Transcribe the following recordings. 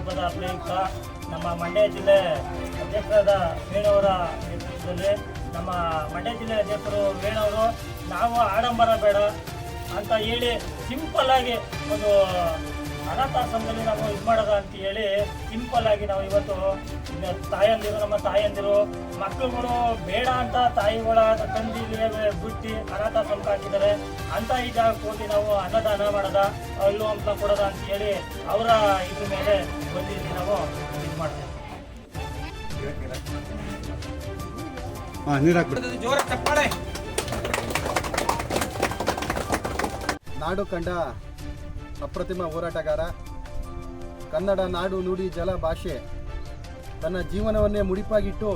ಹುಟ್ಟುಹಬ್ಬದ ಪ್ರಯುಕ್ತ ನಮ್ಮ ಮಂಡ್ಯ ಜಿಲ್ಲೆ ಅಧ್ಯಕ್ಷರಾದ ವೇಣುವರ ನೇತೃತ್ವದಲ್ಲಿ ನಮ್ಮ ಮಂಡ್ಯ ಜಿಲ್ಲೆ ಅಧ್ಯಕ್ಷರು ವೇಣವರು ನಾವು ಆಡಂಬರ ಬೇಡ ಅಂತ ಹೇಳಿ ಸಿಂಪಲ್ ಆಗಿ ಒಂದು ಅನಾಥಾಶ್ರಮದಲ್ಲಿ ನಾವು ಇದು ಮಾಡೋದ ಅಂತ ಹೇಳಿ ಸಿಂಪಲ್ ಆಗಿ ನಾವು ಇವತ್ತು ನಮ್ಮ ತಾಯಂದಿರು ಮಕ್ಕಳುಗಳು ಬೇಡ ಅಂತ ತಾಯಿಗಳ ತಂದಿಗೆ ಬಿಟ್ಟು ಅನಾಥಾಶ್ರಮಕ್ಕೆ ಹಾಕಿದ್ದಾರೆ ಅಂತ ಈ ಜಾಗಕ್ಕೆ ಹೋಗಿ ನಾವು ಅನ್ನದಾನ ಮಾಡೋದ ಅಲ್ಲೂ ಅಂತ ಕೊಡೋದ ಅಂತ ಹೇಳಿ ಅವರ ಇದ್ರ ಮೇಲೆ ಬಂದಿದ್ದು ನಾವು ಇದು ಮಾಡ್ತೇವೆ. ನಾಡು ಕಂಡ ಅಪ್ರತಿಮ ಹೋರಾಟಗಾರ, ಕನ್ನಡ ನಾಡು ನುಡಿ ಜಲ ಭಾಷೆ ತನ್ನ ಜೀವನವನ್ನೇ ಮುಡಿಪಾಗಿಟ್ಟು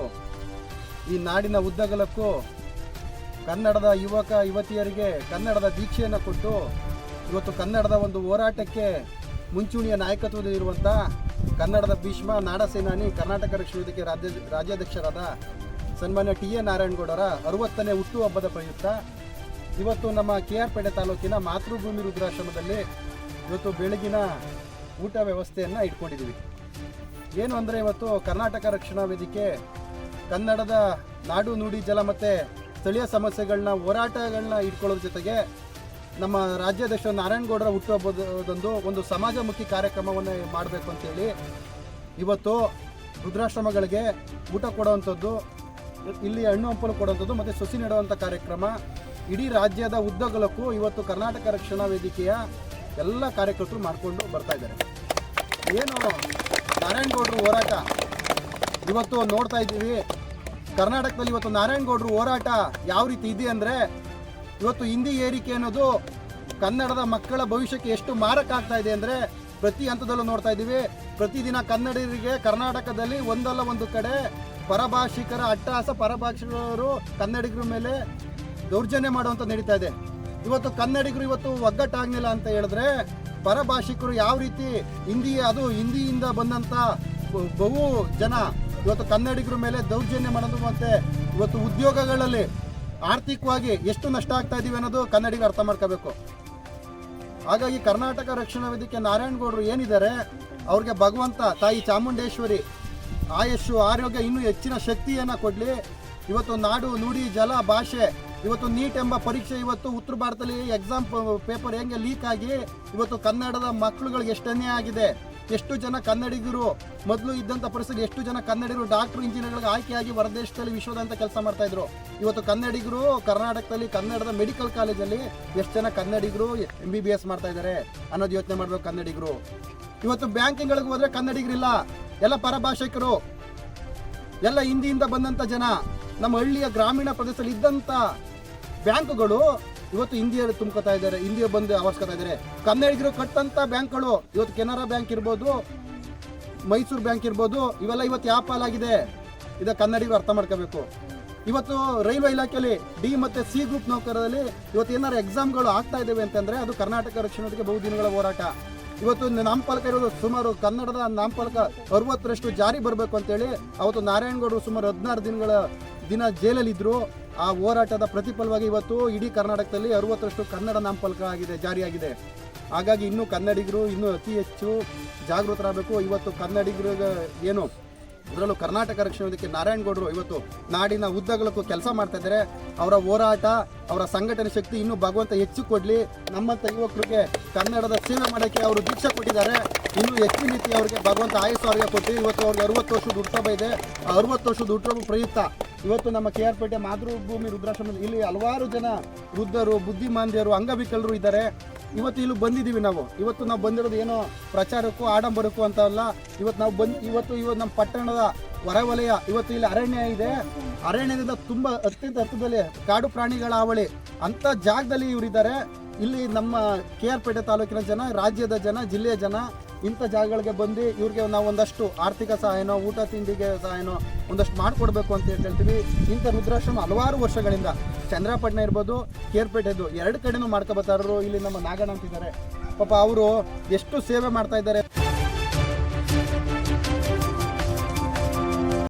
ಈ ನಾಡಿನ ಉದ್ದಗಲಕ್ಕೂ ಕನ್ನಡದ ಯುವಕ ಯುವತಿಯರಿಗೆ ಕನ್ನಡದ ದೀಕ್ಷೆಯನ್ನು ಕೊಟ್ಟು ಇವತ್ತು ಕನ್ನಡದ ಒಂದು ಹೋರಾಟಕ್ಕೆ ಮುಂಚೂಣಿಯ ನಾಯಕತ್ವದಲ್ಲಿರುವಂಥ ಕನ್ನಡದ ಭೀಷ್ಮ ನಾಡ ಸೇನಾನಿ ಕರ್ನಾಟಕ ರಕ್ಷಣಾ ವೇದಿಕೆ ರಾಜ್ಯಾಧ್ಯಕ್ಷರಾದ ಸನ್ಮಾನ್ಯ ಟಿ.ಎ. ನಾರಾಯಣಗೌಡರ 60ನೇ ಹುಟ್ಟುಹಬ್ಬದ ಪ್ರಯುಕ್ತ ಇವತ್ತು ನಮ್ಮ ಕೆ.ಆರ್. ಪೇಟೆ ತಾಲೂಕಿನ ಮಾತೃಭೂಮಿ ರುದ್ರಾಶ್ರಮದಲ್ಲಿ ಇವತ್ತು ಬೆಳಗಿನ ಊಟ ವ್ಯವಸ್ಥೆಯನ್ನು ಇಟ್ಕೊಂಡಿದ್ದೀವಿ. ಏನು ಅಂದರೆ ಇವತ್ತು ಕರ್ನಾಟಕ ರಕ್ಷಣಾ ವೇದಿಕೆ ಕನ್ನಡದ ನಾಡು ನುಡಿ ಜಲ ಮತ್ತು ಸ್ಥಳೀಯ ಸಮಸ್ಯೆಗಳನ್ನ ಹೋರಾಟಗಳನ್ನ ಇಟ್ಕೊಳ್ಳೋದ್ರ ಜೊತೆಗೆ ನಮ್ಮ ರಾಜ್ಯಾಧ್ಯಕ್ಷ ನಾರಾಯಣಗೌಡರ ಹುಟ್ಟುಹಬ್ಬದಂದು ಒಂದು ಸಮಾಜಮುಖಿ ಕಾರ್ಯಕ್ರಮವನ್ನು ಮಾಡಬೇಕು ಅಂತೇಳಿ ಇವತ್ತು ವೃದ್ಧಾಶ್ರಮಗಳಿಗೆ ಊಟ ಕೊಡುವಂಥದ್ದು, ಇಲ್ಲಿ ಹಣ್ಣು ಹಂಪಲು ಕೊಡುವಂಥದ್ದು ಮತ್ತು ಸಸಿ ನೆಡುವಂಥ ಕಾರ್ಯಕ್ರಮ ಇಡೀ ರಾಜ್ಯದ ಉದ್ದಗಲಕ್ಕೂ ಇವತ್ತು ಕರ್ನಾಟಕ ರಕ್ಷಣಾ ವೇದಿಕೆಯ ಎಲ್ಲ ಕಾರ್ಯಕರ್ತರು ಮಾಡಿಕೊಂಡು ಬರ್ತಾ ಇದ್ದಾರೆ. ಏನು ನಾರಾಯಣಗೌಡರು ಹೋರಾಟ ಇವತ್ತು ನೋಡ್ತಾ ಇದ್ದೀವಿ. ಕರ್ನಾಟಕದಲ್ಲಿ ಇವತ್ತು ನಾರಾಯಣಗೌಡರು ಹೋರಾಟ ಯಾವ ರೀತಿ ಇದೆ ಅಂದರೆ ಇವತ್ತು ಹಿಂದಿ ಏರಿಕೆ ಅನ್ನೋದು ಕನ್ನಡದ ಮಕ್ಕಳ ಭವಿಷ್ಯಕ್ಕೆ ಎಷ್ಟು ಮಾರಕ ಆಗ್ತಾ ಇದೆ ಅಂದರೆ ಪ್ರತಿ ಹಂತದಲ್ಲೂ ನೋಡ್ತಾ ಇದ್ದೀವಿ. ಪ್ರತಿದಿನ ಕನ್ನಡಿಗರಿಗೆ ಕರ್ನಾಟಕದಲ್ಲಿ ಒಂದಲ್ಲ ಒಂದು ಕಡೆ ಪರಭಾಷಿಕರ ಅಟ್ಟಹಾಸ, ಪರಭಾಷಿಕರು ಕನ್ನಡಿಗರ ಮೇಲೆ ದೌರ್ಜನ್ಯ ಮಾಡುವಂಥ ನಡೀತಾ ಇದೆ. ಇವತ್ತು ಕನ್ನಡಿಗರು ಇವತ್ತು ಒಗ್ಗಟ್ಟಾಗಲಿಲ್ಲ ಅಂತ ಹೇಳಿದ್ರೆ ಪರಭಾಷಿಕರು ಯಾವ ರೀತಿ ಹಿಂದಿಯಿಂದ ಬಂದಂಥ ಬಹು ಜನ ಇವತ್ತು ಕನ್ನಡಿಗರ ಮೇಲೆ ದೌರ್ಜನ್ಯ ಮಾಡೋದು ಮತ್ತು ಇವತ್ತು ಉದ್ಯೋಗಗಳಲ್ಲಿ ಆರ್ಥಿಕವಾಗಿ ಎಷ್ಟು ನಷ್ಟ ಆಗ್ತಾ ಇದೀವಿ ಅನ್ನೋದು ಕನ್ನಡಿಗರು ಅರ್ಥ ಮಾಡ್ಕೋಬೇಕು. ಹಾಗಾಗಿ ಕರ್ನಾಟಕ ರಕ್ಷಣಾ ವೇದಿಕೆ ನಾರಾಯಣಗೌಡರು ಏನಿದ್ದಾರೆ ಅವ್ರಿಗೆ ಭಗವಂತ ತಾಯಿ ಚಾಮುಂಡೇಶ್ವರಿ ಆಯುಷು ಆರೋಗ್ಯ ಇನ್ನೂ ಹೆಚ್ಚಿನ ಶಕ್ತಿಯನ್ನು ಕೊಡಲಿ. ಇವತ್ತು ನಾಡು ನುಡಿ ಜಲ ಭಾಷೆ ಇವತ್ತು ನೀಟ್ ಎಂಬ ಪರೀಕ್ಷೆ ಇವತ್ತು ಉತ್ತರ ಭಾರತದಲ್ಲಿ ಎಕ್ಸಾಮ್ ಪೇಪರ್ ಹೆಂಗೆ ಲೀಕ್ ಆಗಿ ಇವತ್ತು ಕನ್ನಡದ ಮಕ್ಕಳುಗಳಿಗೆ ಎಷ್ಟು ಅನ್ಯಾಯ ಆಗಿದೆ. ಎಷ್ಟು ಜನ ಕನ್ನಡಿಗರು ಮೊದಲು ಇದ್ದಂಥ ಪರಿಸ್ಥಿತಿ, ಎಷ್ಟು ಜನ ಕನ್ನಡಿಗರು ಡಾಕ್ಟರ್ ಇಂಜಿನಿಯರ್ಗಳಿಗೆ ಆಯ್ಕೆಯಾಗಿ ಹೊರದೇಶದಲ್ಲಿ ವಿಶ್ವದಂತ ಕೆಲಸ ಮಾಡ್ತಾ ಇದ್ರು. ಇವತ್ತು ಕನ್ನಡಿಗರು ಕರ್ನಾಟಕದಲ್ಲಿ ಕನ್ನಡದ ಮೆಡಿಕಲ್ ಕಾಲೇಜಲ್ಲಿ ಎಷ್ಟು ಜನ ಕನ್ನಡಿಗರು MBBS ಮಾಡ್ತಾ ಇದ್ದಾರೆ ಅನ್ನೋದು ಯೋಚನೆ ಮಾಡಬೇಕು. ಕನ್ನಡಿಗರು ಇವತ್ತು ಬ್ಯಾಂಕಿಂಗ್ಗಳಿಗೆ ಹೋದ್ರೆ ಕನ್ನಡಿಗರಿಲ್ಲ, ಎಲ್ಲ ಪರಭಾಷಿಕರು, ಎಲ್ಲ ಹಿಂದಿಯಿಂದ ಬಂದಂಥ ಜನ. ನಮ್ಮ ಹಳ್ಳಿಯ ಗ್ರಾಮೀಣ ಪ್ರದೇಶದಲ್ಲಿ ಇದ್ದಂಥ ಬ್ಯಾಂಕ್ಗಳು ಇವತ್ತು ಹಿಂದಿಯರು ತುಂಬ್ಕೋತಾ ಇದ್ದಾರೆ, ಹಿಂದಿಯ ಬಂದು ಆವರಿಸ್ಕೊತಾ ಇದ್ದಾರೆ. ಕನ್ನಡಿಗರು ಕಟ್ಟಂಥ ಬ್ಯಾಂಕ್ಗಳು ಇವತ್ತು ಕೆನರಾ ಬ್ಯಾಂಕ್ ಇರ್ಬೋದು, ಮೈಸೂರು ಬ್ಯಾಂಕ್ ಇರ್ಬೋದು, ಇವೆಲ್ಲ ಇವತ್ತು ಯಾವ ಪಾಲಾಗಿದೆ ಇದು ಕನ್ನಡಿಗರು ಅರ್ಥ ಮಾಡ್ಕೋಬೇಕು. ಇವತ್ತು ರೈಲ್ವೆ ಇಲಾಖೆಯಲ್ಲಿ D ಮತ್ತು C ಗ್ರೂಪ್ ನೌಕರರಲ್ಲಿ ಇವತ್ತು ಏನಾರು ಎಕ್ಸಾಮ್ಗಳು ಆಗ್ತಾ ಇದ್ದಾವೆ ಅಂತಂದರೆ ಅದು ಕರ್ನಾಟಕ ರಕ್ಷಣೆಗೆ ಬಹುದಿನಗಳ ಹೋರಾಟ. ಇವತ್ತು ನಾಮಫಲಕ ಇರೋದು ಸುಮಾರು ಕನ್ನಡದ ನಾಮಫಲಕ 60ರಷ್ಟು ಜಾರಿ ಬರಬೇಕು ಅಂತೇಳಿ ಅವತ್ತು ನಾರಾಯಣಗೌಡರು ಸುಮಾರು 16 ದಿನ ಜೈಲಲ್ಲಿದ್ದರು. ಆ ಹೋರಾಟದ ಪ್ರತಿಫಲವಾಗಿ ಇವತ್ತು ಇಡೀ ಕರ್ನಾಟಕದಲ್ಲಿ 60ರಷ್ಟು ಕನ್ನಡ ನಾಮಫಲಕ ಜಾರಿಯಾಗಿದೆ. ಹಾಗಾಗಿ ಇನ್ನೂ ಕನ್ನಡಿಗರು ಇನ್ನೂ ಅತಿ ಹೆಚ್ಚು ಜಾಗೃತರಾಗಬೇಕು. ಇವತ್ತು ಕನ್ನಡಿಗರಿಗೆ ಏನು ಅದರಲ್ಲೂ ಕರ್ನಾಟಕ ರಕ್ಷಣಾ ವೇದಿಕೆ ನಾರಾಯಣಗೌಡರು ಇವತ್ತು ನಾಡಿನ ಉದ್ದಗಲಕ್ಕೂ ಕೆಲಸ ಮಾಡ್ತಾ ಇದ್ದಾರೆ. ಅವರ ಹೋರಾಟ, ಅವರ ಸಂಘಟನೆ ಶಕ್ತಿ ಇನ್ನೂ ಭಗವಂತ ಹೆಚ್ಚು ಕೊಡಲಿ. ನಮ್ಮಂಥ ಯುವಕರಿಗೆ ಕನ್ನಡದ ಸೇವೆ ಮಾಡೋಕ್ಕೆ ಅವರು ದೀಕ್ಷೆ ಕೊಟ್ಟಿದ್ದಾರೆ. ಇನ್ನೂ ಹೆಚ್ಚಿನ ರೀತಿ ಅವರಿಗೆ ಭಗವಂತ ಆಯಸ್ಸು ಅವರಿಗೆ ಕೊಟ್ಟು ಇವತ್ತು ಅವ್ರಿಗೆ 60 ವರ್ಷದ ಹುಟ್ಟುಹಬ್ಬ ಇದೆ. ಆ 60 ವರ್ಷದ ಹುಟ್ಟುಹಬ್ಬ ಪ್ರಯುಕ್ತ ಇವತ್ತು ನಮ್ಮ ಕೆ.ಆರ್. ಪೇಟೆ ಮಾತೃಭೂಮಿ ರುದ್ರಾಶ್ರಮದಲ್ಲಿ ಇಲ್ಲಿ ಹಲವಾರು ಜನ ವೃದ್ಧರು, ಬುದ್ಧಿಮಾಂದ್ಯರು, ಅಂಗವಿಕಲರು ಇದ್ದಾರೆ. ಇವತ್ತು ಇಲ್ಲಿ ಬಂದಿದ್ದೀವಿ ನಾವು. ಇವತ್ತು ನಾವು ಬಂದಿರೋದು ಏನೋ ಪ್ರಚಾರಕ್ಕೂ ಆಡಂಬರಕ್ಕೂ ಅಂತ ಅಲ್ಲ. ಇವತ್ತು ನಮ್ಮ ಪಟ್ಟಣದ ಹೊರವಲಯ ಇವತ್ತು ಇಲ್ಲಿ ಅರಣ್ಯ ಇದೆ. ಅರಣ್ಯದಿಂದ ತುಂಬ ಅತ್ಯಂತ ಹತ್ತಿರದಲ್ಲಿ ಕಾಡು ಪ್ರಾಣಿಗಳ ಹಾವಳಿ ಅಂಥ ಜಾಗದಲ್ಲಿ ಇವರಿದ್ದಾರೆ. ಇಲ್ಲಿ ನಮ್ಮ ಕೆ.ಆರ್. ಪೇಟೆ ತಾಲೂಕಿನ ಜನ, ರಾಜ್ಯದ ಜನ, ಜಿಲ್ಲೆಯ ಜನ ಇಂಥ ಜಾಗಗಳಿಗೆ ಬಂದು ಇವ್ರಿಗೆ ನಾವು ಒಂದಷ್ಟು ಆರ್ಥಿಕ ಸಹಾಯನೋ, ಊಟ ತಿಂಡಿಗೆ ಸಹಾಯನೋ ಒಂದಷ್ಟು ಮಾಡಿಕೊಡ್ಬೇಕು ಅಂತ ಹೇಳ್ತೀವಿ. ಇಂಥ ವೃದ್ಧಾಶ್ರಮ ಹಲವಾರು ವರ್ಷಗಳಿಂದ ಚಂದ್ರಪಟ್ಟಣ ಇರ್ಬೋದು, ಕೆ.ಆರ್. ಪೇಟೆದು 2 ಕಡೆನೂ ಮಾಡ್ಕೊಬರ್ತಾರು. ಇಲ್ಲಿ ನಮ್ಮ ನಾಗಣ್ಣ ಅಂತಿದ್ದಾರೆ, ಪಾಪ ಅವರು ಎಷ್ಟು ಸೇವೆ ಮಾಡ್ತಾ ಇದ್ದಾರೆ.